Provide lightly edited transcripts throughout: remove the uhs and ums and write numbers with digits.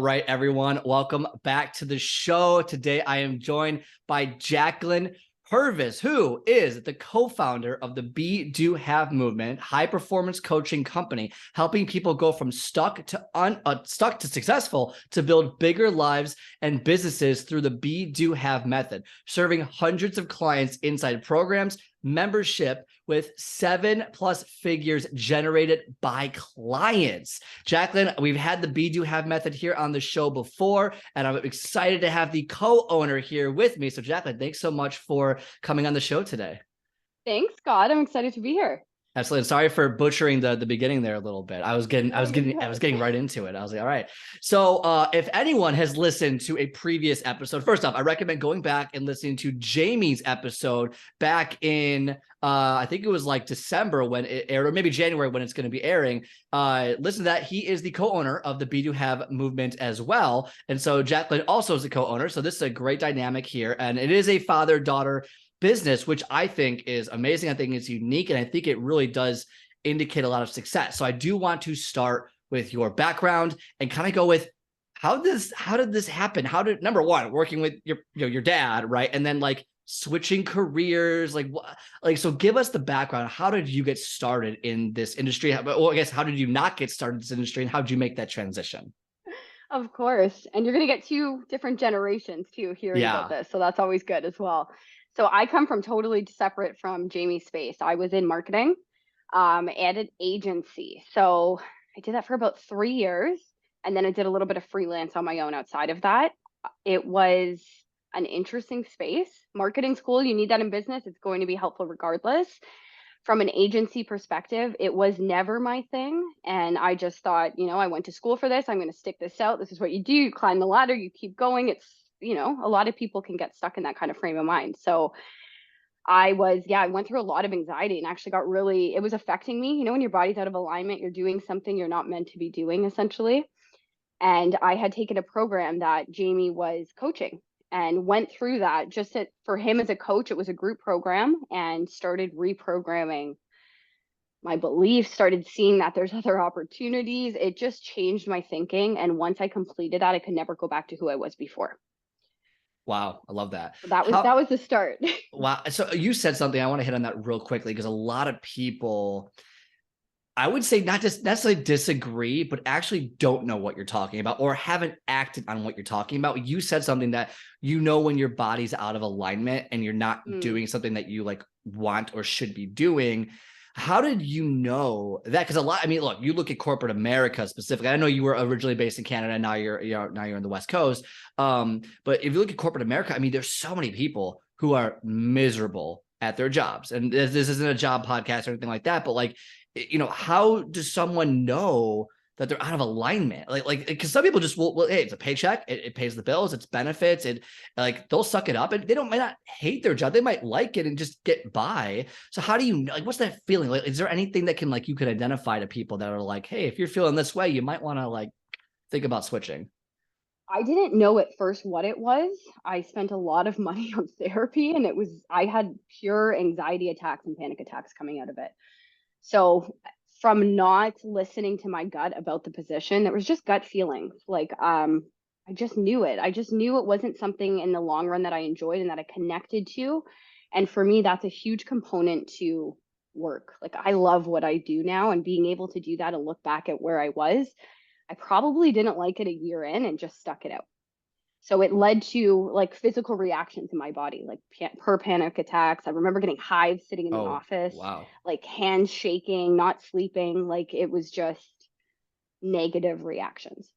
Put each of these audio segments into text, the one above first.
right, everyone. Welcome back to the show. Today, I am joined by Jacklyn Purvis, who is the co-founder of the Be, Do, Have movement, high-performance coaching company, helping people go from stuck to successful to build bigger lives and businesses through the Be, Do, Have method, serving hundreds of clients inside programs, membership with 7+ figures generated by clients. Jacklyn, we've had the Be, Do, Have method here on the show before, and I'm excited to have the co-owner here with me. So Jacklyn, thanks so much for coming on the show today. Thanks, Scott. I'm excited to be here. Absolutely. Sorry for butchering the beginning there a little bit. I was getting right into it. I was like, all right. So if anyone has listened to a previous episode, first off, I recommend going back and listening to Jamie's episode back in I think it was like December when it aired, or maybe January when it's going to be airing. Listen to that. He is the co-owner of the Be, Do, Have movement as well. And so Jacklyn also is the co-owner. So this is a great dynamic here. And it is a father-daughter business, which I think is amazing. I think it's unique, and I think it really does indicate a lot of success. So I do want to start with your background and kind of go with how did this happen? How did, number one, working with your dad, right? And then like switching careers, so give us the background. How did you get started in this industry? Well, I guess, how did you not get started in this industry, and how did you make that transition? Of course. And you're going to get two different generations too hearing about this. So that's always good as well. So I come from totally separate from Jamie's space. I was in marketing at an agency. So I did that for about 3 years. And then I did a little bit of freelance on my own outside of that. It was an interesting space. Marketing school, you need that in business. It's going to be helpful regardless. From an agency perspective, it was never my thing. And I just thought, I went to school for this. I'm going to stick this out. This is what you do. You climb the ladder, you keep going. It's, a lot of people can get stuck in that kind of frame of mind. So I went through a lot of anxiety and actually it was affecting me. When your body's out of alignment, you're doing something you're not meant to be doing, essentially. And I had taken a program that Jamie was coaching and went through that for him as a coach. It was a group program, and started reprogramming my beliefs, started seeing that there's other opportunities. It just changed my thinking. And once I completed that, I could never go back to who I was before. Wow. I love that. So that was the start. Wow. So you said something, I want to hit on that real quickly, because a lot of people, I would say, not just necessarily disagree, but actually don't know what you're talking about or haven't acted on what you're talking about. You said something that, when your body's out of alignment and you're not doing something that you want or should be doing. How did you know that? Because look, you look at corporate America specifically. I know you were originally based in Canada, and now you're in the West Coast. But if you look at corporate America, there's so many people who are miserable at their jobs. And this isn't a job podcast or anything like that, but how does someone know that they're out of alignment? Because some people just hey, it's a paycheck, it pays the bills, it's benefits, they'll suck it up, and they might not hate their job, they might like it and just get by. So how do you what's that feeling? Is there anything that can you could identify to people that are like, hey, if you're feeling this way, you might want to think about switching? I didn't know at first what it was. I spent a lot of money on therapy, and I had pure anxiety attacks and panic attacks coming out of it. So from not listening to my gut about the position, there was just gut feelings. I just knew it. I just knew it wasn't something in the long run that I enjoyed and that I connected to. And for me, that's a huge component to work. I love what I do now, and being able to do that and look back at where I was, I probably didn't like it a year in and just stuck it out. So it led to physical reactions in my body, panic attacks. I remember getting hives sitting in the office, wow. Hands shaking, not sleeping. It was just negative reactions.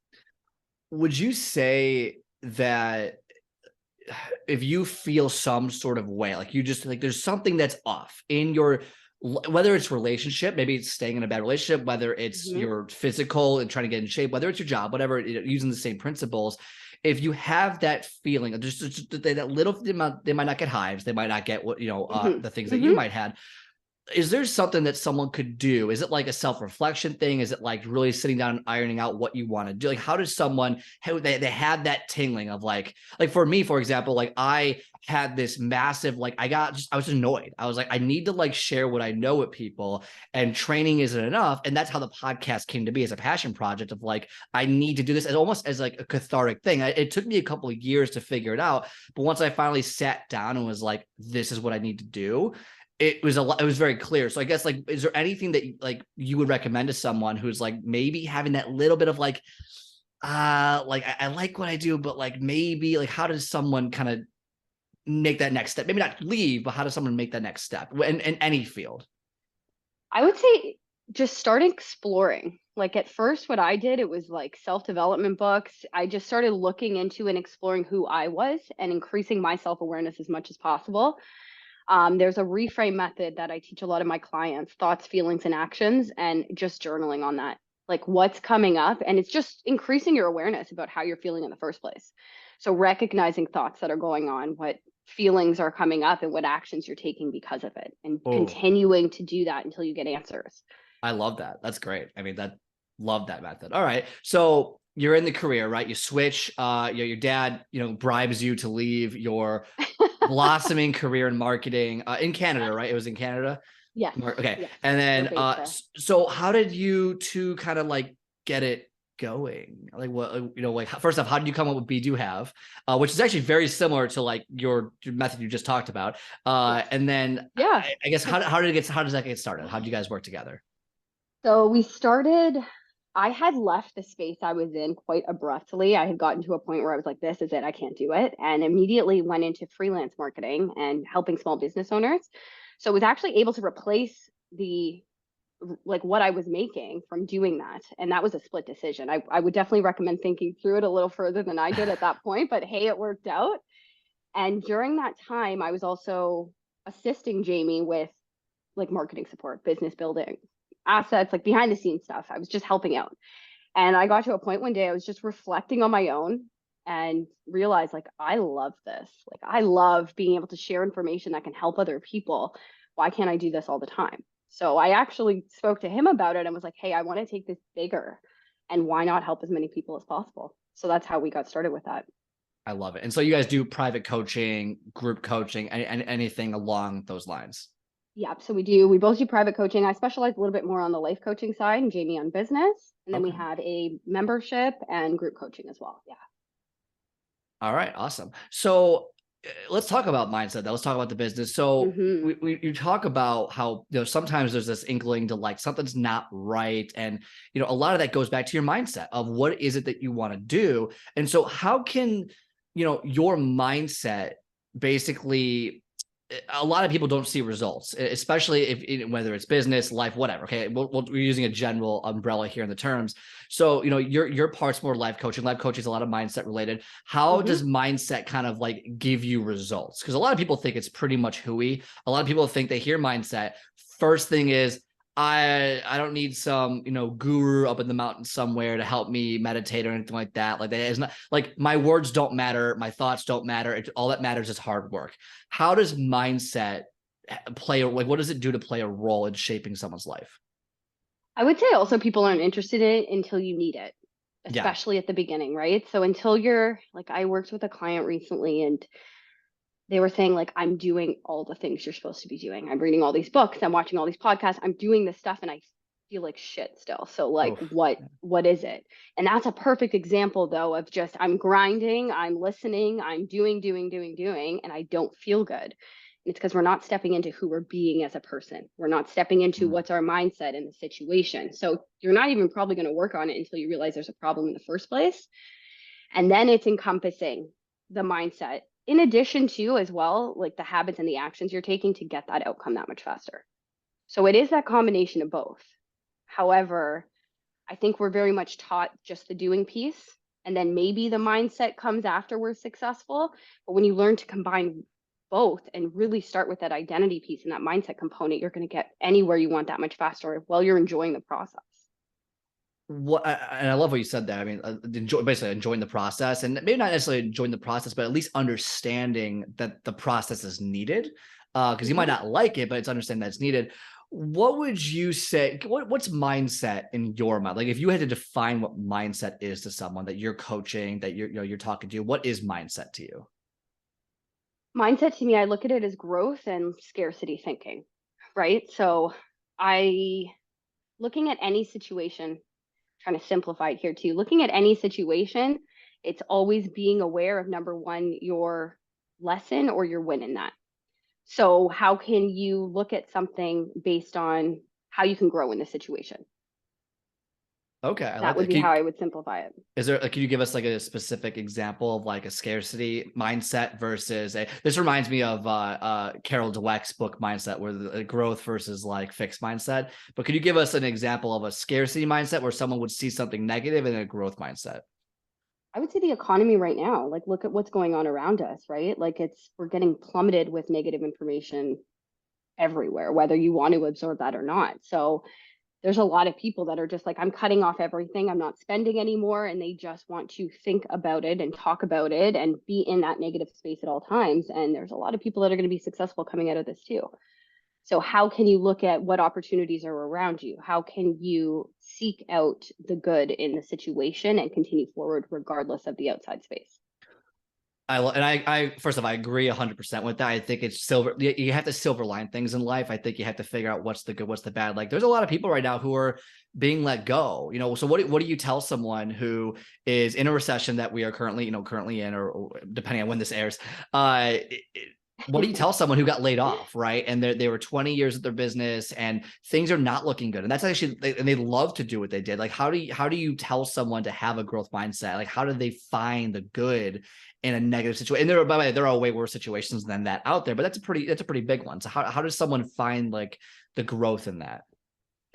Would you say that if you feel some sort of way, you just there's something that's off in your, whether it's relationship, maybe it's staying in a bad relationship, whether it's your physical and trying to get in shape, whether it's your job, whatever, using the same principles. If you have that feeling, just that little, they might not get hives, they might not get what, the things that you might have. is there something that someone could do? Is it like a self-reflection thing? Is it like really sitting down and ironing out what you want to do? Like, how does someone, how they had that tingling of like for me, for example, like I had this massive, like I was annoyed. I was like, I need to like share what I know with people, and training isn't enough. And that's how the podcast came to be, as a passion project of like, I need to do this as almost as like a cathartic thing. It took me a couple of years to figure it out. But once I finally sat down and was like, this is what I need to do, it was very clear. So I guess, like, is there anything that like you would recommend to someone who's like maybe having that little bit of like I like what I do, but like maybe like how does someone kind of make that next step? Maybe not leave, but how does someone make that next step in any field? I would say just start exploring. Like at first, what I did, it was like self-development books. I just started looking into and exploring who I was and increasing my self-awareness as much as possible. There's a reframe method that I teach a lot of my clients: thoughts, feelings, and actions, and just journaling on that, like what's coming up. And it's just increasing your awareness about how you're feeling in the first place. So recognizing thoughts that are going on, what feelings are coming up, and what actions you're taking because of it, and Oh, continuing to do that until you get answers. I love that. That's great. I mean, love that method. All right. So you're in the career, right? You switch, your dad, bribes you to leave your blossoming career in marketing, in Canada, right? It was in Canada. Yes. Okay. Yes. And We're then, based there. so how did you two kind of like get it going? Like what, like first off, how did you come up with Be Do Have, which is actually very similar to like your method you just talked about. Yes. And then Yeah. I guess how does that get started? How do you guys work together? So we started, I had left the space I was in quite abruptly. I had gotten to a point where I was like, this is it, I can't do it. And immediately went into freelance marketing and helping small business owners. So I was actually able to replace the like what I was making from doing that. And that was a split decision. I would definitely recommend thinking through it a little further than I did at that point, but hey, it worked out. And during that time, I was also assisting Jamie with like marketing support, business building, assets, like behind the scenes stuff. I was just helping out. And I got to a point one day I was just reflecting on my own and realized like I love this. Like I love being able to share information that can help other people. Why can't I do this all the time? So I actually spoke to him about it and was like, hey, I want to take this bigger, and why not help as many people as possible? So that's how we got started with that. I love it. And so you guys do private coaching, group coaching, and anything along those lines. Yeah, so we both do private coaching. I specialize a little bit more on the life coaching side and Jamie on business. And then we Okay. have a membership and group coaching as well. Yeah. All right, awesome. So let's talk about mindset. Let's talk about the business. So Mm-hmm. you talk about how sometimes there's this inkling to like something's not right, and a lot of that goes back to your mindset of what is it that you want to do. And so how can your mindset basically, a lot of people don't see results, especially if whether it's business, life, whatever. Okay, we're using a general umbrella here in the terms. So your part's more life coaching. Life coaching is a lot of mindset related. How Mm-hmm. does mindset kind of like give you results? Because a lot of people think it's pretty much hooey. A lot of people think they hear mindset. First thing is, I don't need some guru up in the mountain somewhere to help me meditate or anything like that. Like that is not, like, my words don't matter, my thoughts don't matter. All that matters is hard work. How does mindset play, like what does it do to play a role in shaping someone's life? I would say also people aren't interested in it until you need it, Yeah. especially at the beginning, right? So until you're like, I worked with a client recently and they were saying like, I'm doing all the things you're supposed to be doing. I'm reading all these books, I'm watching all these podcasts, I'm doing this stuff, and I feel like shit still. So like, Oof. what is it? And that's a perfect example though of just I'm grinding, I'm listening, I'm doing, and I don't feel good. It's because we're not stepping into who we're being as a person. We're not stepping into Mm. what's our mindset in the situation. So you're not even probably going to work on it until you realize there's a problem in the first place. And then it's encompassing the mindset in addition to as well, like the habits and the actions you're taking to get that outcome that much faster. So it is that combination of both. However, I think we're very much taught just the doing piece, and then maybe the mindset comes after we're successful. But when you learn to combine both and really start with that identity piece and that mindset component, you're going to get anywhere you want that much faster while you're enjoying the process. And I love what you said there. I mean, basically enjoying the process, and maybe not necessarily enjoying the process, but at least understanding that the process is needed. because you might not like it, but it's understanding that's needed. What would you say, what's mindset in your mind? Like if you had to define what mindset is to someone that you're coaching, that you're talking to, what is mindset to you? Mindset to me, I look at it as growth and scarcity thinking, right? So I looking at any situation, trying to simplify it here too, looking at any situation, it's always being aware of number one, your lesson or your win in that. So how can you look at something based on how you can grow in the situation? Okay, I That like would that. be how I would simplify it. Is there, can you give us like a specific example of like a scarcity mindset versus this reminds me of Carol Dweck's book Mindset, where the growth versus like fixed mindset. But could you give us an example of a scarcity mindset where someone would see something negative and a growth mindset? I would say the economy right now, like look at what's going on around us, right? Like we're getting plummeted with negative information everywhere, whether you want to absorb that or not. So there's a lot of people that are just like, I'm cutting off everything. I'm not spending anymore. And they just want to think about it and talk about it and be in that negative space at all times. And there's a lot of people that are going to be successful coming out of this too. So how can you look at what opportunities are around you? How can you seek out the good in the situation and continue forward regardless of the outside space? I first off, I agree 100% with that. I think it's silver. You have to silver line things in life. I think you have to figure out what's the good, what's the bad. Like there's a lot of people right now who are being let go, so what do you tell someone who is in a recession that we are currently in, or depending on when this airs, what do you tell someone who got laid off, right? And they were 20 years at their business and things are not looking good. And that's actually, and they love to do what they did. Like, how do you tell someone to have a growth mindset? Like, how do they find the good in a negative situation? And by the way, there are way worse situations than that out there, but that's a pretty big one. So how does someone find like the growth in that?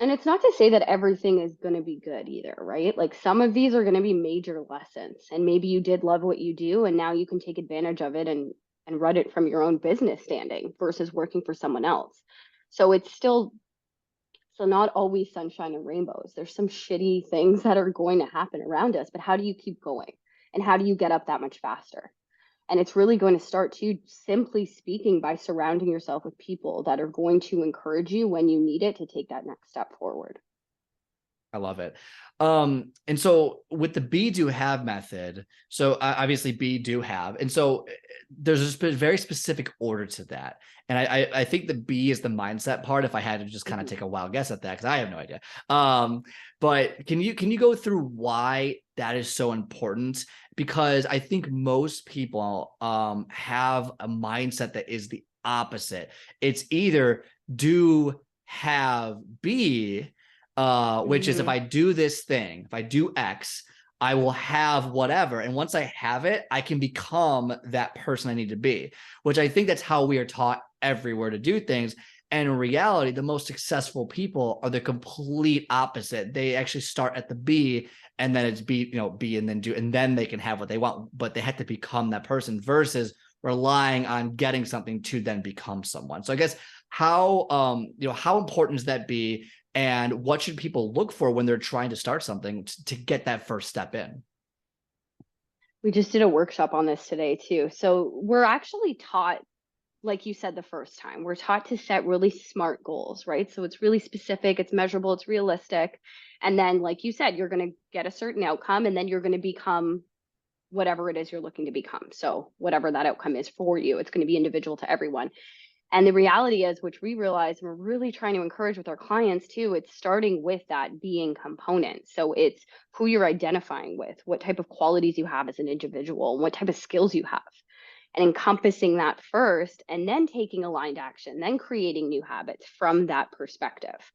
And it's not to say that everything is going to be good either, right? Like some of these are going to be major lessons. And maybe you did love what you do and now you can take advantage of it and run it from your own business standing versus working for someone else. So it's still not always sunshine and rainbows. There's some shitty things that are going to happen around us, but how do you keep going? And how do you get up that much faster? And it's really going to start to, simply speaking, by surrounding yourself with people that are going to encourage you when you need it to take that next step forward. I love it. And so with the be do have method, so obviously be do have, and so there's a very specific order to that. And I think the B is the mindset part. If I had to just kind of take a wild guess at that, because I have no idea. But can you go through why that is so important? Because I think most people have a mindset that is the opposite. It's either do, have, be. Which is if I do this thing, if I do X, I will have whatever. And once I have it, I can become that person I need to be, which I think that's how we are taught everywhere to do things. And in reality, the most successful people are the complete opposite. They actually start at the B and then it's be and then do, and then they can have what they want, but they have to become that person versus relying on getting something to then become someone. So I guess how important is that be? And what should people look for when they're trying to start something to get that first step in? We just did a workshop on this today too. So we're actually taught, like you said the first time, we're taught to set really smart goals, right? So it's really specific, it's measurable, it's realistic. And then, like you said, you're going to get a certain outcome and then you're going to become whatever it is you're looking to become. So whatever that outcome is for you, it's going to be individual to everyone. And the reality is, which we realize we're really trying to encourage with our clients too, it's starting with that being component. So it's who you're identifying with, what type of qualities you have as an individual, what type of skills you have, and encompassing that first, and then taking aligned action, then creating new habits from that perspective.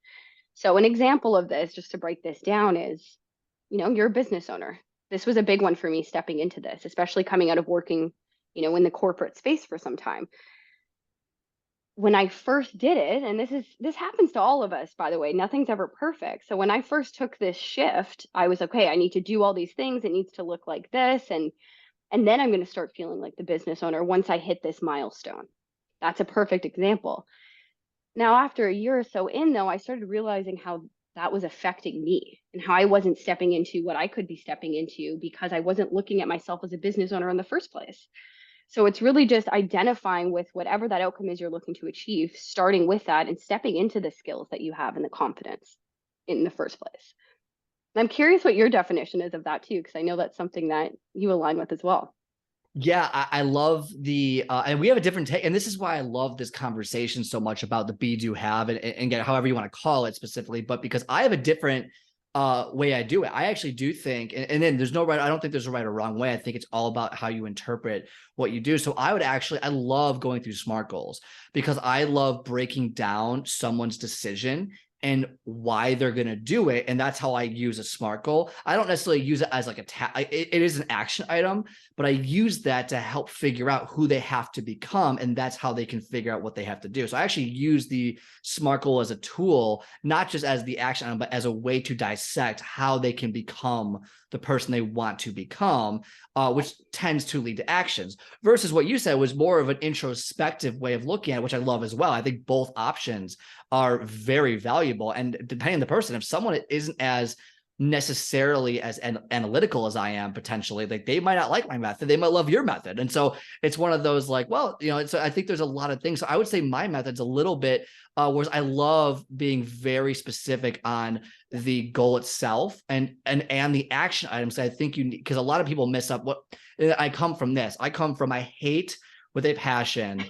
So an example of this, just to break this down, is, you're a business owner. This was a big one for me stepping into this, especially coming out of working, in the corporate space for some time. When I first did it, and this happens to all of us, by the way, nothing's ever perfect. So when I first took this shift, I was okay, I need to do all these things. It needs to look like this. And then I'm going to start feeling like the business owner once I hit this milestone. That's a perfect example. Now, after a year or so in, though, I started realizing how that was affecting me and how I wasn't stepping into what I could be stepping into because I wasn't looking at myself as a business owner in the first place. So it's really just identifying with whatever that outcome is you're looking to achieve, starting with that and stepping into the skills that you have and the confidence in the first place. And I'm curious what your definition is of that too, because I know that's something that you align with as well. Yeah, I love the and we have a different take, and this is why I love this conversation so much about the be do have and get however you want to call it specifically, but because I have a different way I do it. I actually do think, and then there's no right, I don't think there's a right or wrong way. I think it's all about how you interpret what you do. So I love going through SMART goals because I love breaking down someone's decision and why they're going to do it. And that's how I use a SMART goal. I don't necessarily use it as like it is an action item, but I use that to help figure out who they have to become. And that's how they can figure out what they have to do. So I actually use the SMART goal as a tool, not just as the action item, but as a way to dissect how they can become the person they want to become, which tends to lead to actions, versus what you said was more of an introspective way of looking at it, which I love as well. I think both options are very valuable. And depending on the person, if someone isn't as necessarily as analytical as I am, potentially, like they might not like my method, they might love your method. And so it's one of those like, well, so I think there's a lot of things. So I would say my method's a little bit, whereas I love being very specific on the goal itself and the action items. I think you need, because a lot of people miss up what I come from I hate with a passion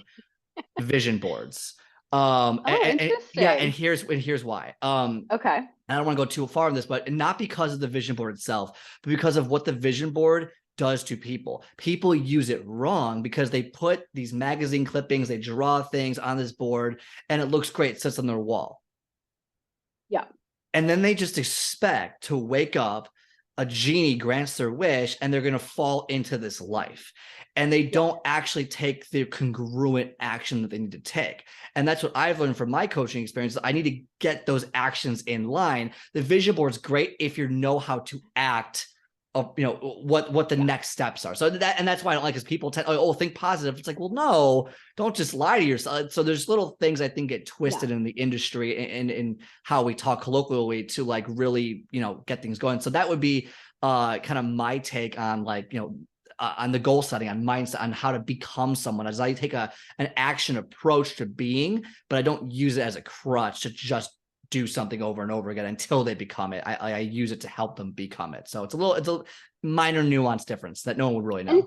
vision boards. Interesting. And here's why. Okay. I don't want to go too far on this, but not because of the vision board itself, but because of what the vision board does to people. People use it wrong because they put these magazine clippings, they draw things on this board, and it looks great. It sits on their wall. Yeah. And then they just expect to wake up, a genie grants their wish, and they're going to fall into this life. And they don't actually take the congruent action that they need to take. And that's what I've learned from my coaching experience. I need to get those actions in line. The vision board is great if you know how to act, what the next steps are. So that's why I don't like, because people tend, think positive. It's like, well, no, don't just lie to yourself. So there's little things I think get twisted in the industry and in how we talk colloquially to like really, get things going. So that would be kind of my take on like, on the goal setting, on mindset, on how to become someone, as I take an action approach to being, but I don't use it as a crutch to just do something over and over again until they become it. I use it to help them become it. So it's a minor nuance difference that no one would really know. And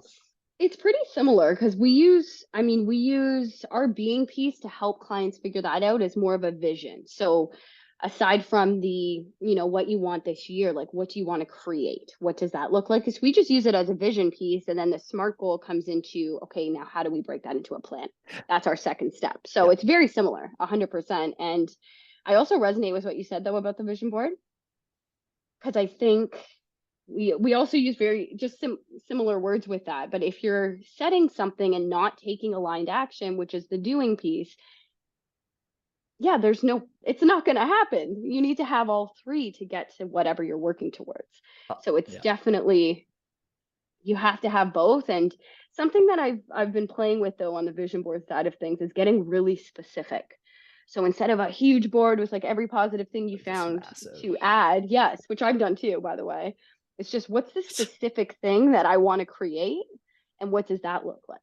it's pretty similar because we use our being piece to help clients figure that out as more of a vision. So aside from the, what you want this year, like what do you want to create? What does that look like? Because we just use it as a vision piece. And then the SMART goal comes into, okay, now how do we break that into a plan? That's our second step. So it's very similar, 100%. And I also resonate with what you said though about the vision board, because I think we also use very just similar words with that. But if you're setting something and not taking aligned action, which is the doing piece, it's not going to happen. You need to have all three to get to whatever you're working towards. So it's definitely, you have to have both. And something that I've been playing with though on the vision board side of things is getting really specific. So instead of a huge board with like every positive thing you found to add, yes, which I've done too, by the way, it's just what's the specific thing that I want to create and what does that look like?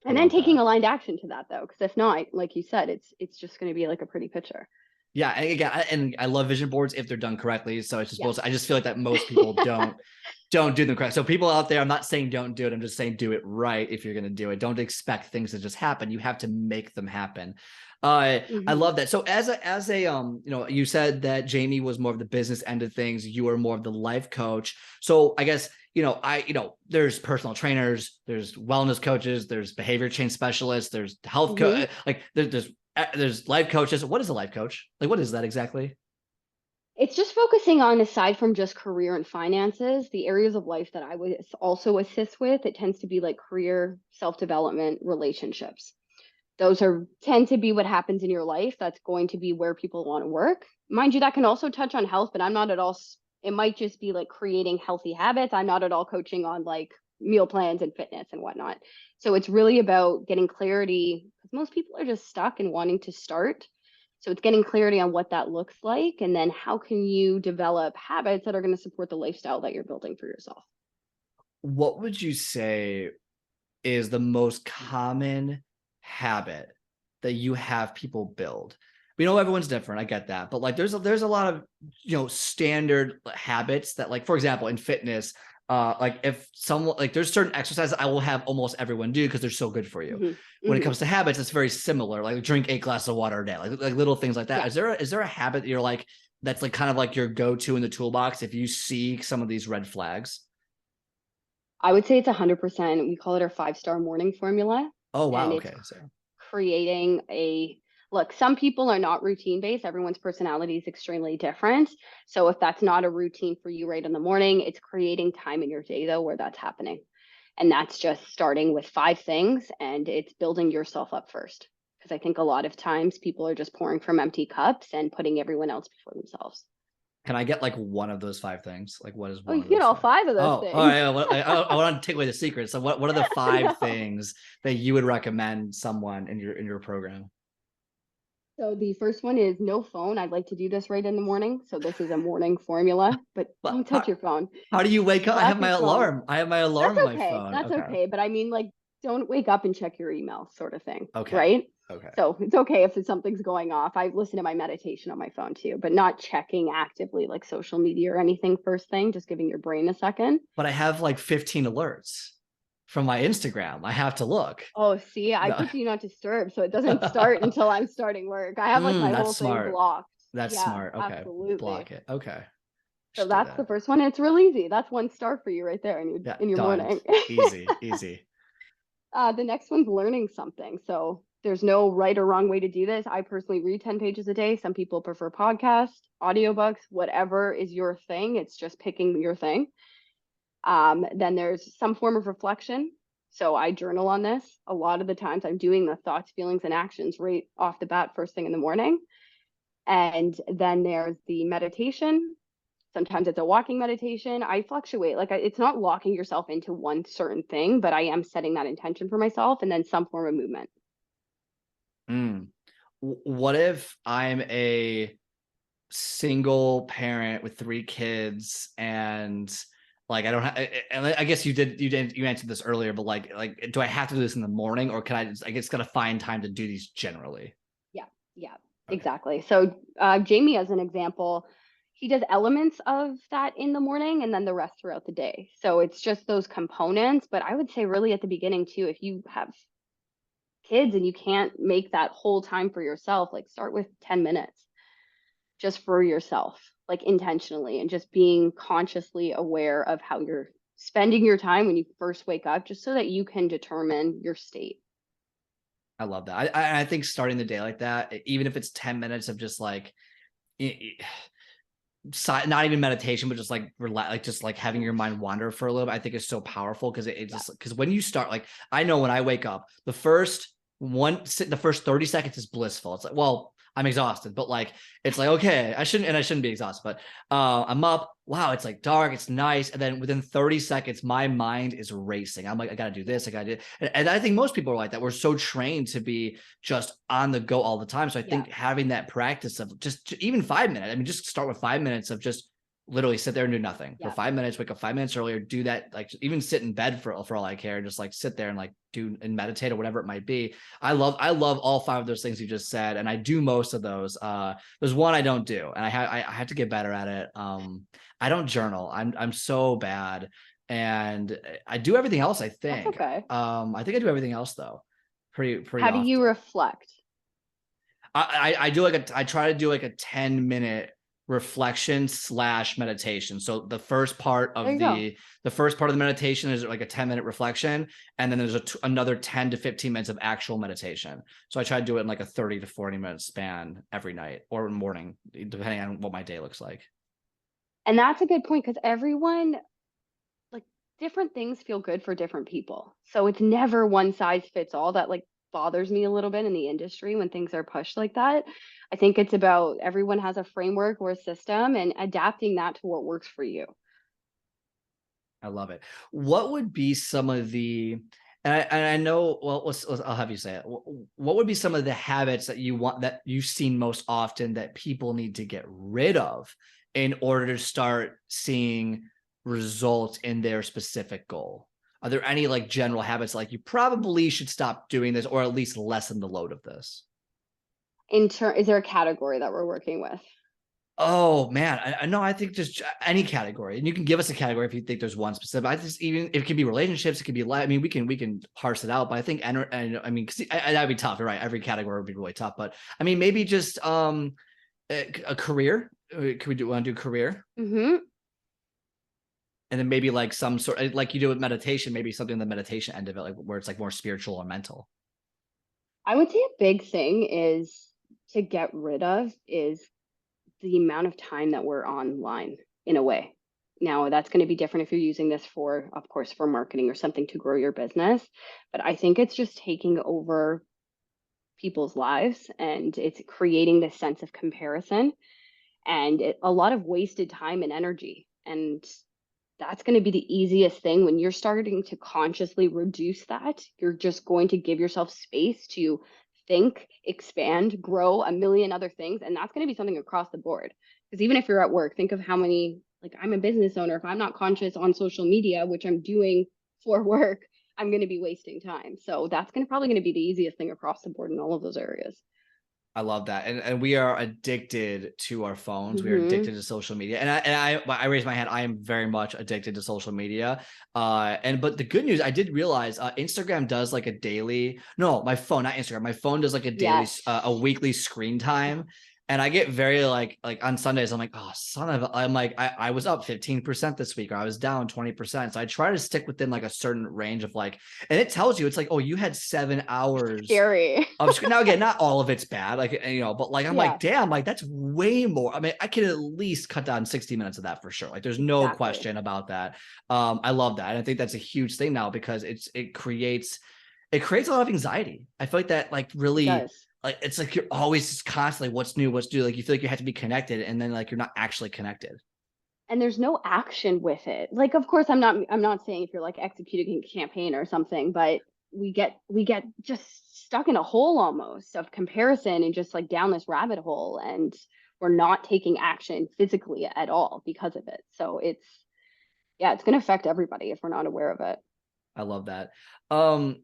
And then taking aligned action to that though, because if not, like you said, it's just going to be like a pretty picture. Yeah, and again, and I love vision boards if they're done correctly. So it's just I just feel like that most people don't do them correct. So people out there, I'm not saying don't do it. I'm just saying do it right if you're going to do it. Don't expect things to just happen. You have to make them happen. I love that. So as a you said that Jamie was more of the business end of things. You were more of the life coach. So I guess there's personal trainers, there's wellness coaches, there's behavior change specialists, there's health coach, like there's life coaches. What is a life coach? Like, what is that exactly? It's just focusing on, aside from just career and finances, the areas of life that I would also assist with. It tends to be like career, self-development, relationships. Those tend to be what happens in your life. That's going to be where people want to work. Mind you, that can also touch on health, but I'm not at all, it might just be like creating healthy habits. I'm not at all coaching on like meal plans and fitness and whatnot. So it's really about getting clarity, because most people are just stuck and wanting to start. So it's getting clarity on what that looks like. And then how can you develop habits that are going to support the lifestyle that you're building for yourself? What would you say is the most common habit that you have people build? We know everyone's different. I get that. But like there's a lot of, standard habits that, like, for example, in fitness, like if someone, like there's certain exercises I will have almost everyone do because they're so good for you. When it comes to habits, it's very similar. Like drink 8 glasses of water a day, like little things like that. Yeah. Is there a habit that you're like, that's like kind of like your go-to in the toolbox if you see some of these red flags? I would say it's 100%. We call it our 5-star morning formula. Oh, And wow. it's Okay. So creating a look, some people are not routine based. Everyone's personality is extremely different. So if that's not a routine for you right in the morning, it's creating time in your day though where that's happening. And that's just starting with 5 things and it's building yourself up first. Because I think a lot of times people are just pouring from empty cups and putting everyone else before themselves. can I get like one of those 5 things? Like what is Oh, one you of get those all 5? 5 of those Oh, all things. right. Well, I want to take away the secret. So what are the 5 things that you would recommend someone in your program? So the first one is no phone. I'd like to do this right in the morning. So this is a morning formula, but But don't touch your phone. how do you wake up? I have Drop my your phone. alarm. I have my alarm That's on my okay. phone. That's Okay. okay. But I mean, like, don't wake up and check your email, sort of thing, Okay. right? Okay. So it's okay if something's going off. I listen to my meditation on my phone too, but not checking actively like social media or anything first thing, just giving your brain a second. But I have like 15 alerts from my Instagram. I have to look. Oh, see, I No. put do not disturb, so it doesn't start until I'm starting work. I have like my That's whole thing smart. blocked. That's Yeah, smart. Okay. absolutely. Block it. Okay. So Should do that's the that. first one. It's real easy. That's 1 star for you right there Yeah. in your Done. morning. Easy. Easy. The next one's learning something. So there's no right or wrong way to do this. I personally read 10 pages a day. Some people prefer podcasts, audiobooks, whatever is your thing. It's just picking your thing. Then there's some form of reflection. So I journal on this. A lot of the times I'm doing the thoughts, feelings, and actions right off the bat first thing in the morning. And then there's the meditation. Sometimes it's a walking meditation. I fluctuate. Like it's not locking yourself into one certain thing, but I am setting that intention for myself and then some form of movement. Mm. What if I'm a single parent with 3 kids and like I don't have, and I guess you answered this earlier, but like do I have to do this in the morning or can I guess gotta find time to do these generally? Yeah, yeah, Okay. exactly. So Jamie, as an example, he does elements of that in the morning and then the rest throughout the day. So it's just those components. But I would say really at the beginning too, if you have kids and you can't make that whole time for yourself, like start with 10 minutes just for yourself, like intentionally, and just being consciously aware of how you're spending your time when you first wake up, just so that you can determine your state. I love that. I think starting the day like that, even if it's 10 minutes of just like not even meditation, but just like relax, like just like having your mind wander for a little bit, I think is so powerful because it Yeah. just because when you start, like I know when I wake up, the first 30 seconds is blissful. It's like, well, I'm exhausted, but like it's like okay, I shouldn't be exhausted, but I'm up. Wow, it's like dark, it's nice, and then within 30 seconds, my mind is racing. I'm like, I gotta do this, I gotta do, and I think most people are like that. We're so trained to be just on the go all the time. So I think having that practice of just even 5 minutes. I mean, just start with 5 minutes of just literally sit there and do nothing for 5 minutes. Wake up 5 minutes earlier. Do that. Like even sit in bed for all I care. Just like sit there and like do and meditate or whatever it might be. I love all 5 of those things you just said, and I do most of those. There's one I don't do, and I have to get better at it. I don't journal. I'm so bad, and I do everything else. I That's think. okay. I think I do everything else though, pretty How do you often. reflect? I do I try to do like a 10-minute reflection / meditation. So the first part of the meditation is like a 10-minute reflection, and then there's another 10 to 15 minutes of actual meditation. So I try to do it in like a 30 to 40 minute span every night or morning, depending on what my day looks like. And that's a good point because everyone, like, different things feel good for different people. So it's never one size fits all. That like bothers me a little bit in the industry when things are pushed like that. I think it's about everyone has a framework or a system and adapting that to what works for you. I love it. What would be some of the, and I know, well, I'll have you say it. What would be some of the habits that that you've seen most often that people need to get rid of in order to start seeing results in their specific goal? Are there any like general habits like you probably should stop doing this or at least lessen the load of this? Is there a category that we're working with? Oh man, I know. I think just any category, and you can give us a category if you think there's one specific. I just even it could be relationships, it could be life. I mean, we can parse it out, but I think I mean, that'd be tough. You're right. Every category would be really tough, but I mean, maybe just a career. Could we want to do career? Mm-hmm. And then maybe like some sort like you do with meditation, maybe something in the meditation end of it, like where it's like more spiritual or mental. I would say a big thing is to get rid of is the amount of time that we're online in a way. Now, that's going to be different if you're using this for, of course, for marketing or something to grow your business. But I think it's just taking over people's lives and it's creating this sense of comparison and a lot of wasted time and energy. And that's going to be the easiest thing when you're starting to consciously reduce that. You're just going to give yourself space to think, expand, grow a million other things. And that's going to be something across the board. Because even if you're at work, think of how many, like I'm a business owner. If I'm not conscious on social media, which I'm doing for work, I'm going to be wasting time. So that's probably going to be the easiest thing across the board in all of those areas. I love that. And we are addicted to our phones. We are Mm-hmm. addicted to social media. And I raise my hand. I am very much addicted to social media. But the good news, I did realize Instagram does like a daily, no, my phone, not Instagram. My phone does like a daily, Yes. a weekly screen time. And I get very like on Sundays, I'm like, oh, I'm like, I was up 15% this week, or I was down 20%. So I try to stick within like a certain range of like, and it tells you, it's like, oh, you had 7 hours Scary. now again, not all of it's bad, like but like I'm Yeah, like, damn, like that's way more. I mean, I could at least cut down 60 minutes of that for sure. Like there's no exactly. question about that. I love that. And I think that's a huge thing now because it creates a lot of anxiety. I feel like that like It really does. like it's like you're always just constantly what's new, what's new. Like you feel like you have to be connected and then like you're not actually connected. And there's no action with it. Like, of course, I'm not saying if you're like executing a campaign or something, but we get just stuck in a hole almost of comparison and just like down this rabbit hole, and we're not taking action physically at all because of it. So it's going to affect everybody if we're not aware of it. I love that. Um,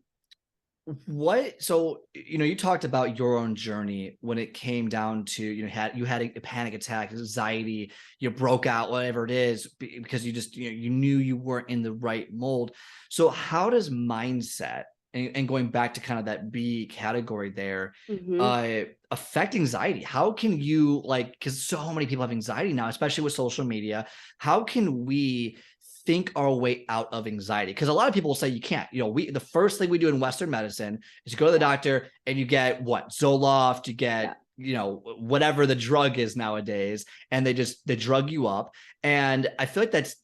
what so you talked about your own journey when it came down to you had a panic attack, anxiety, you broke out, whatever it is, because you just you knew you weren't in the right mold. So how does mindset and going back to kind of that B category there Hmm. affect anxiety? How can you like, because so many people have anxiety now, especially with social media, how can we think our way out of anxiety? Because a lot of people will say you can't. The first thing we do in Western medicine is you go to the Yeah, doctor and you get what? Zoloft, you yeah. get, whatever the drug is nowadays, and they drug you up. And I feel like that's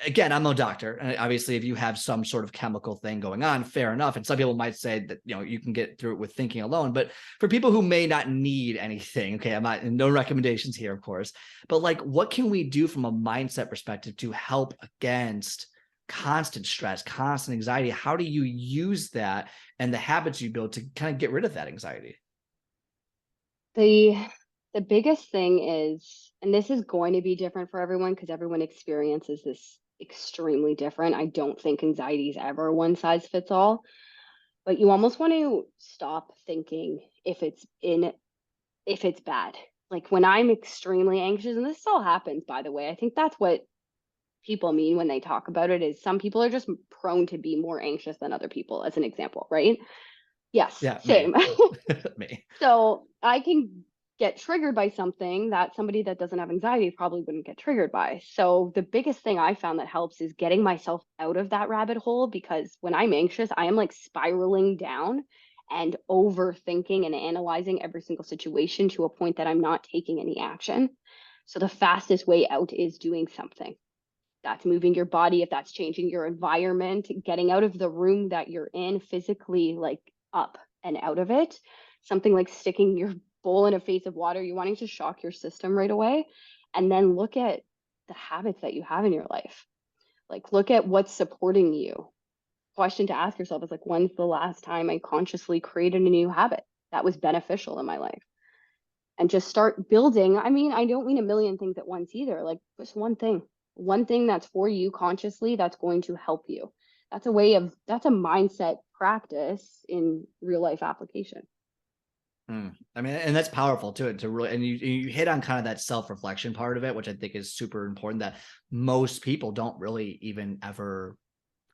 again, I'm no doctor. And obviously, if you have some sort of chemical thing going on, fair enough. And some people might say that, you can get through it with thinking alone. But for people who may not need anything, okay, I'm not, no recommendations here, of course. But like, what can we do from a mindset perspective to help against constant stress, constant anxiety? How do you use that and the habits you build to kind of get rid of that anxiety? The the biggest thing is, and this is going to be different for everyone because everyone experiences this extremely different. I don't think anxiety is ever one size fits all, but you almost want to stop thinking if it's bad. Like when I'm extremely anxious, and this still happens, by the way, I think that's what people mean when they talk about it is some people are just prone to be more anxious than other people, as an example, right? Yes, Yeah, same. me. Me. So I can get triggered by something that somebody that doesn't have anxiety probably wouldn't get triggered by. So the biggest thing I found that helps is getting myself out of that rabbit hole, because when I'm anxious, I am like spiraling down and overthinking and analyzing every single situation to a point that I'm not taking any action. So the fastest way out is doing something. That's moving your body, if that's changing your environment, getting out of the room that you're in physically, like up and out of it. Something like sticking your bowl in a face of water, you're wanting to shock your system right away. And then look at the habits that you have in your life. Like, look at what's supporting you. Question to ask yourself is like, when's the last time I consciously created a new habit that was beneficial in my life? And just start building. I mean, I don't mean a million things at once either. Like, just one thing that's for you consciously that's going to help you. that's a mindset practice in real life application. I mean, and that's powerful too, to really, and you hit on kind of that self-reflection part of it, which I think is super important, that most people don't really even ever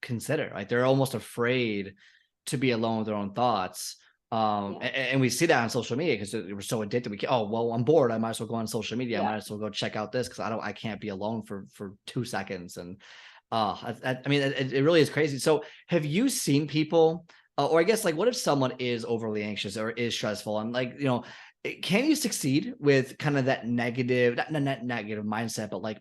consider. Like they're almost afraid to be alone with their own thoughts. And we see that on social media because we're so addicted. Well, I'm bored. I might as well go on social media. I might as well go check out this because I can't be alone for 2 seconds. And I mean, it really is crazy. So have you seen people, or I guess like, what if someone is overly anxious or is stressful and like, can you succeed with kind of that negative, not negative mindset, but like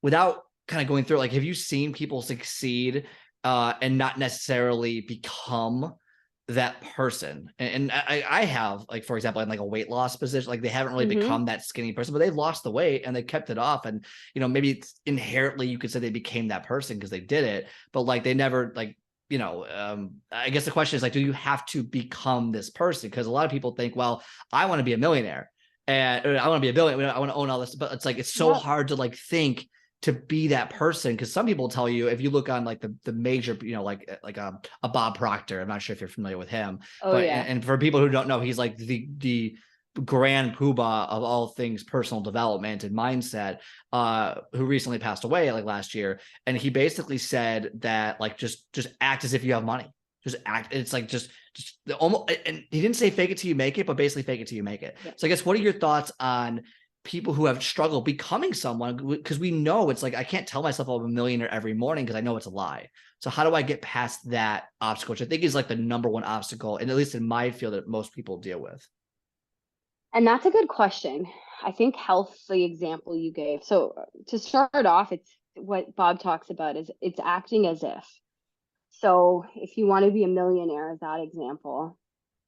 without kind of going through, like, have you seen people succeed and not necessarily become that person? And I have, like, for example, in like a weight loss position, like they haven't really become that skinny person, but they've lost the weight and they kept it off. And, maybe it's inherently, you could say they became that person because they did it, but like they never like, I guess the question is like, do you have to become this person? Because a lot of people think, well, I want to be a millionaire and I want to be a billionaire. I want to own all this, but it's like, it's so hard to like think to be that person. Because some people tell you, if you look on like the major, like a Bob Proctor, I'm not sure if you're familiar with him, and for people who don't know, he's like the grand poobah of all things personal development and mindset, who recently passed away like last year. And he basically said that like, just act as if you have money, just act. It's like, just almost, and he didn't say fake it till you make it, but basically fake it till you make it. So I guess, what are your thoughts on people who have struggled becoming someone? Because we know it's like, I can't tell myself I'm a millionaire every morning because I know it's a lie. So how do I get past that obstacle, which I think is like the number one obstacle, and at least in my field, that most people deal with? And that's a good question. I think health's the example you gave. So to start off, it's what Bob talks about is it's acting as if. So if you want to be a millionaire, that example,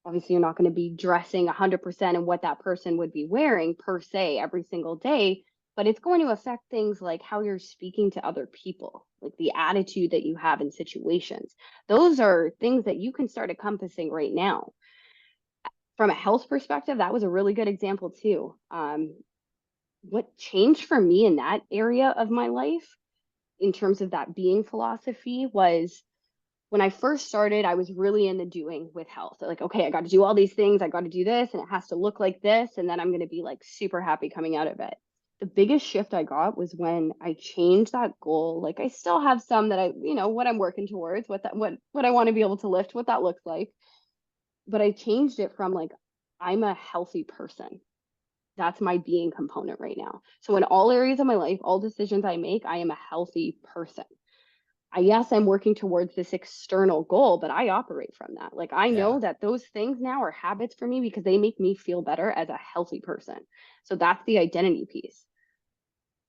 obviously you're not going to be dressing 100% in what that person would be wearing per se every single day, but it's going to affect things like how you're speaking to other people, like the attitude that you have in situations. Those are things that you can start encompassing right now. From a health perspective, that was a really good example too. What changed for me in that area of my life, in terms of that being philosophy, was when I first started, I was really in the doing with health. Like, okay, I got to do all these things. I got to do this, and it has to look like this. And then I'm going to be like super happy coming out of it. The biggest shift I got was when I changed that goal. Like, I still have some that what I'm working towards, what I want to be able to lift, what that looks like. But I changed it from like, I'm a healthy person. That's my being component right now. So in all areas of my life, all decisions I make, I am a healthy person. Yes, I'm working towards this external goal, but I operate from that. Like, I know that those things now are habits for me because they make me feel better as a healthy person. So that's the identity piece.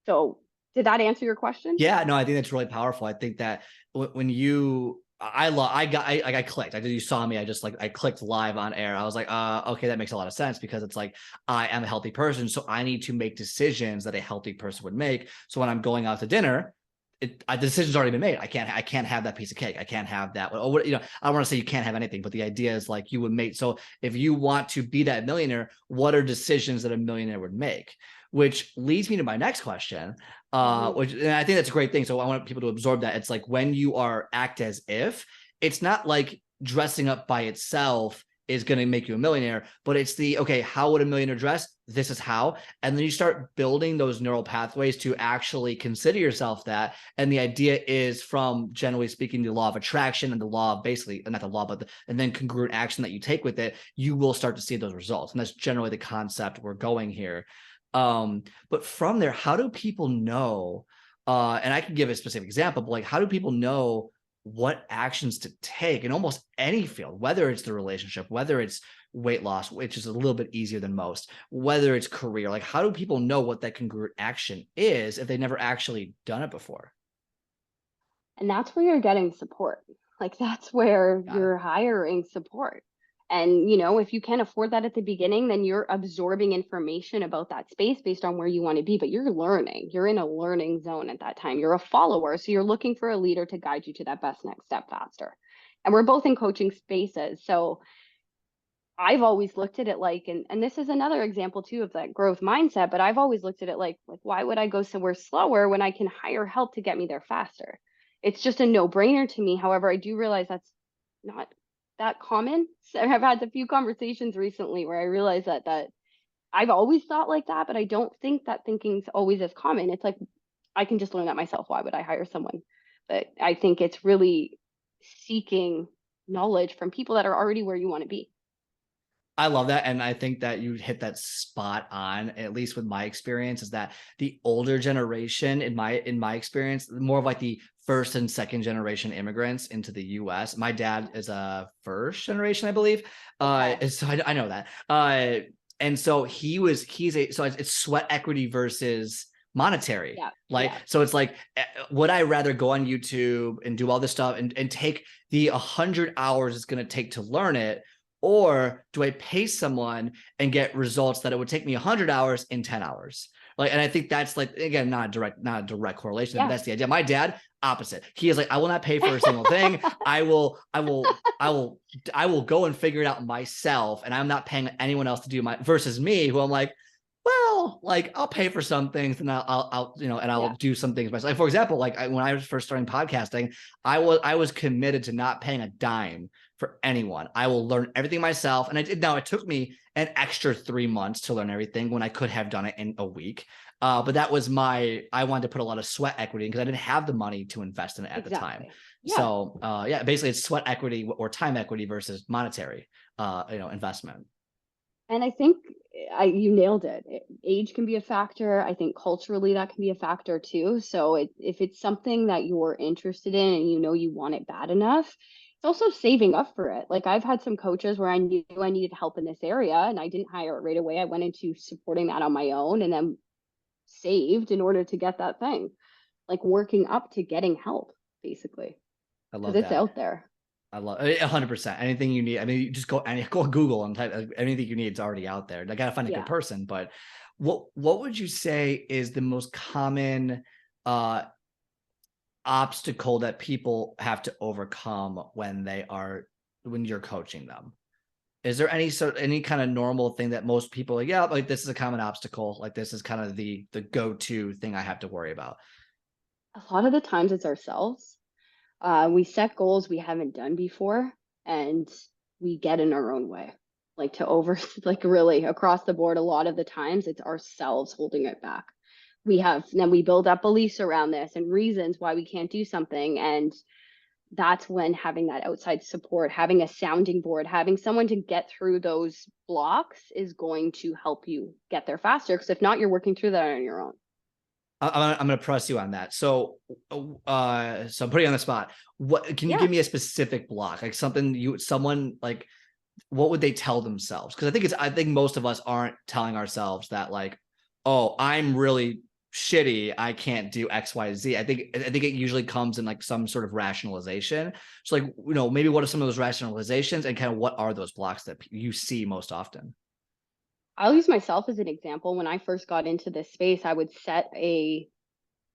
So did that answer your question? Yeah, no, I think that's really powerful. I think that when you, I clicked. You saw me. I clicked live on air. I was like, okay, that makes a lot of sense, because it's like, I am a healthy person, so I need to make decisions that a healthy person would make. So when I'm going out to dinner, the decision's already been made. I can't have that piece of cake. I can't have that. I don't want to say you can't have anything, but the idea is like, you would make. So if you want to be that millionaire, what are decisions that a millionaire would make? Which leads me to my next question, which, and I think that's a great thing. So I want people to absorb that. It's like, when you are act as if, it's not like dressing up by itself is going to make you a millionaire, but it's okay, how would a millionaire dress? This is how. And then you start building those neural pathways to actually consider yourself that. And the idea is, from, generally speaking, the law of attraction and the law of, basically, not the law, but and then congruent action that you take with it, you will start to see those results. And that's generally the concept we're going here. But from there, how do people know, and I can give a specific example, but like, how do people know what actions to take in almost any field, whether it's the relationship, whether it's weight loss, which is a little bit easier than most, whether it's career? Like, how do people know what that congruent action is if they've never actually done it before? And that's where you're getting support. Like, that's where you're hiring support. And, if you can't afford that at the beginning, then you're absorbing information about that space based on where you want to be, but you're learning. You're in a learning zone at that time. You're a follower. So you're looking for a leader to guide you to that best next step faster. And we're both in coaching spaces. So I've always looked at it like, and this is another example too of that growth mindset, but I've always looked at it like, why would I go somewhere slower when I can hire help to get me there faster? it's just a no-brainer to me. However, I do realize that's not that common. So I've had a few conversations recently where I realize that I've always thought like that, but I don't think that thinking's always as common. It's like, I can just learn that myself. Why would I hire someone? But I think it's really seeking knowledge from people that are already where you want to be. I love that. And I think that you hit that spot on, at least with my experience, is that the older generation, in my experience, more of like the first and second generation immigrants into the US. My dad is a first generation, I believe. Okay. So I know that. And so so it's sweat equity versus monetary. Yeah. Like, Yeah. so it's like, would I rather go on YouTube and do all this stuff and take the 100 hours it's going to take to learn it? Or do I pay someone and get results that it would take me 100 hours in 10 hours? Like, and I think that's like, again, not a direct correlation. Yeah. That's the idea. My dad, opposite. He is like, I will not pay for a single thing. I will go and figure it out myself. And I'm not paying anyone else to do my, versus me, who I'm like, well, like I'll pay for some things and I'll and I'll do some things myself. Like, for example, like when I was first starting podcasting, I was committed to not paying a dime for anyone. I will learn everything myself. And I did. Now it took me an extra 3 months to learn everything when I could have done it in a week. But that was I wanted to put a lot of sweat equity because I didn't have the money to invest in it at the time. Yeah. So yeah, basically it's sweat equity or time equity versus monetary, investment. And I think you nailed it. Age can be a factor. I think culturally that can be a factor too. So if it's something that you're interested in and you know you want it bad enough, it's also saving up for it. Like I've had some coaches where I knew I needed help in this area and I didn't hire it right away. I went into supporting that on my own and then saved in order to get that thing, like working up to getting help, basically, I because love it's that. out there. I love 100%. Anything you need. I mean, you just go Google and type anything you need. It's already out there. I gotta find a good Yeah. person. But what would you say is the most common obstacle that people have to overcome when you're coaching them? Is there any kind of normal thing that most people are like, yeah, like this is a common obstacle, like this is kind of the go-to thing I have to worry about? A lot of the times it's ourselves. We set goals we haven't done before and we get in our own way, like like really across the board. A lot of the times it's ourselves holding it back. Then we build up beliefs around this and reasons why we can't do something. And that's when having that outside support, having a sounding board, having someone to get through those blocks is going to help you get there faster. Because if not, you're working through that on your own. I'm going to press you on that. So I'm putting you on the spot. What can you give me a specific block, like someone like, what would they tell themselves? Because I think most of us aren't telling ourselves that like, oh, I'm really shitty, I can't do X, Y, Z. I think it usually comes in like some sort of rationalization. So like, maybe what are some of those rationalizations and kind of what are those blocks that you see most often? I'll use myself as an example. When I first got into this space, I would set a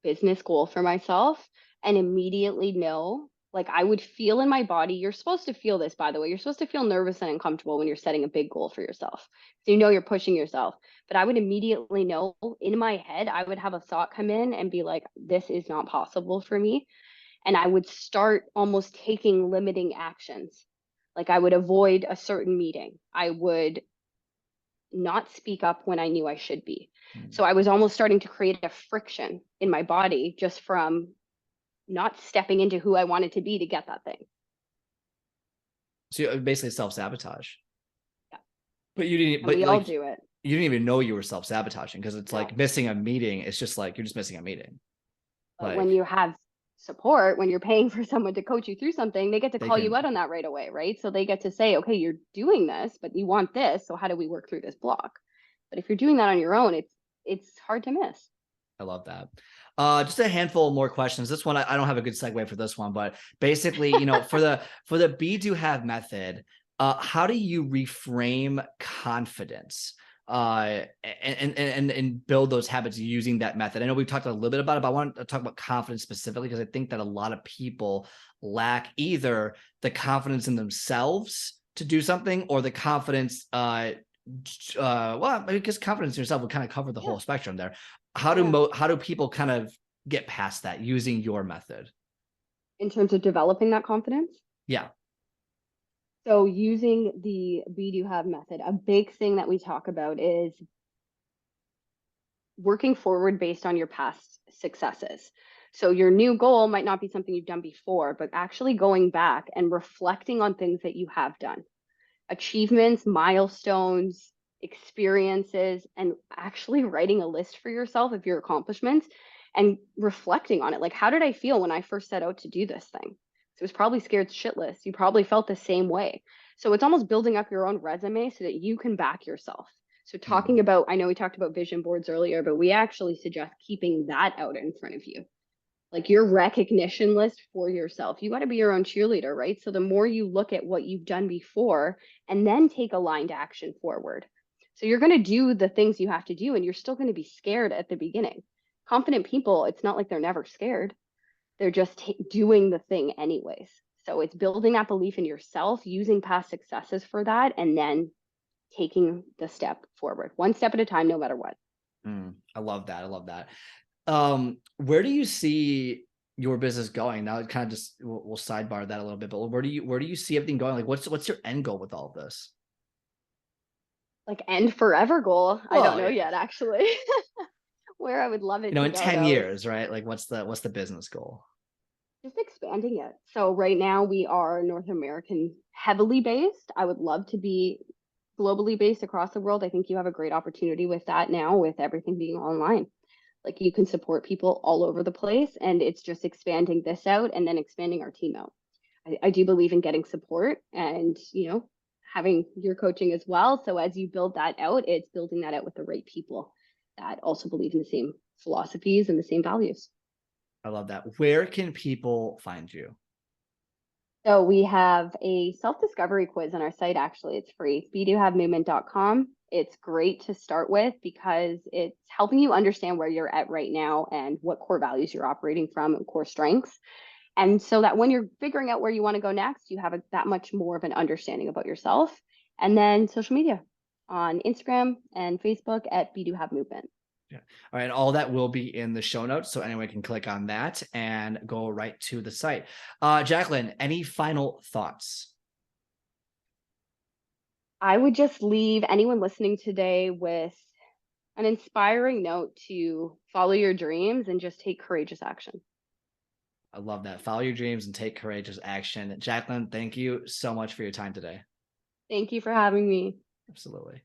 business goal for myself and immediately know, like I would feel in my body. You're supposed to feel this, by the way. You're supposed to feel nervous and uncomfortable when you're setting a big goal for yourself. So you know you're pushing yourself. But I would immediately know in my head, I would have a thought come in and be like, this is not possible for me. And I would start almost taking limiting actions. Like I would avoid a certain meeting. I would not speak up when I knew I should be. So I was almost starting to create a friction in my body just from not stepping into who I wanted to be to get that thing. So basically self-sabotage. Yeah. But you didn't, And but we like, all do it. you didn't even know you were self-sabotaging because it's No. like missing a meeting. It's just like, you're just missing a meeting. But Like, when you have support, when you're paying for someone to coach you through something, they get to call you out on that right away, right? So they get to say, okay, you're doing this, but you want this. So how do we work through this block? But if you're doing that on your own, it's hard to miss. I love that. Just a handful more questions. This one, I don't have a good segue for this one, but basically, for the Be Do Have method, how do you reframe confidence and build those habits using that method? I know we've talked a little bit about it, but I want to talk about confidence specifically because I think that a lot of people lack either the confidence in themselves to do something or the confidence well, because confidence in yourself would kind of cover the whole spectrum there. How do people kind of get past that using your method? in terms of developing that confidence. Yeah. So using the Be Do Have method, a big thing that we talk about is working forward based on your past successes. So your new goal might not be something you've done before, but actually going back and reflecting on things that you have done, achievements, milestones, experiences, and actually writing a list for yourself of your accomplishments and reflecting on it. Like, how did I feel when I first set out to do this thing? So it was probably scared shitless. You probably felt the same way. So it's almost building up your own resume so that you can back yourself. So talking about, I know we talked about vision boards earlier, but we actually suggest keeping that out in front of you. Like your recognition list for yourself. You got to be your own cheerleader, right? So the more you look at what you've done before and then take aligned action forward. So you're going to do the things you have to do and you're still going to be scared at the beginning. Confident people, it's not like they're never scared. They're just doing the thing anyways. So it's building that belief in yourself, using past successes for that, and then taking the step forward, one step at a time, no matter what. I love that. I love that. Where do you see your business going? Now it kind of just we'll sidebar that a little bit, but where do you see everything going? Like what's your end goal with all of this? Like end forever goal. I don't know Yeah. yet, actually. Where I would love it to In go 10 though years, right? Like what's the business goal? just expanding it. So right now we are North American heavily based. I would love to be globally based across the world. I think you have a great opportunity with that now with everything being online. Like you can support people all over the place and it's just expanding this out and then expanding our team out. I do believe in getting support and, having your coaching as well. So as you build that out, it's building that out with the right people that also believe in the same philosophies and the same values. I love that. Where can people find you? So we have a self-discovery quiz on our site. Actually, it's free. BeDoHaveMovement.com. It's great to start with because it's helping you understand where you're at right now and what core values you're operating from and core strengths. And so that when you're figuring out where you want to go next, you have that much more of an understanding about yourself. And then social media on Instagram and Facebook at Be Do Have Movement. Yeah. All right. All that will be in the show notes. So anyone can click on that and go right to the site. Jacklyn, any final thoughts? I would just leave anyone listening today with an inspiring note to follow your dreams and just take courageous action. I love that. Follow your dreams and take courageous action. Jacklyn, thank you so much for your time today. Thank you for having me. Absolutely.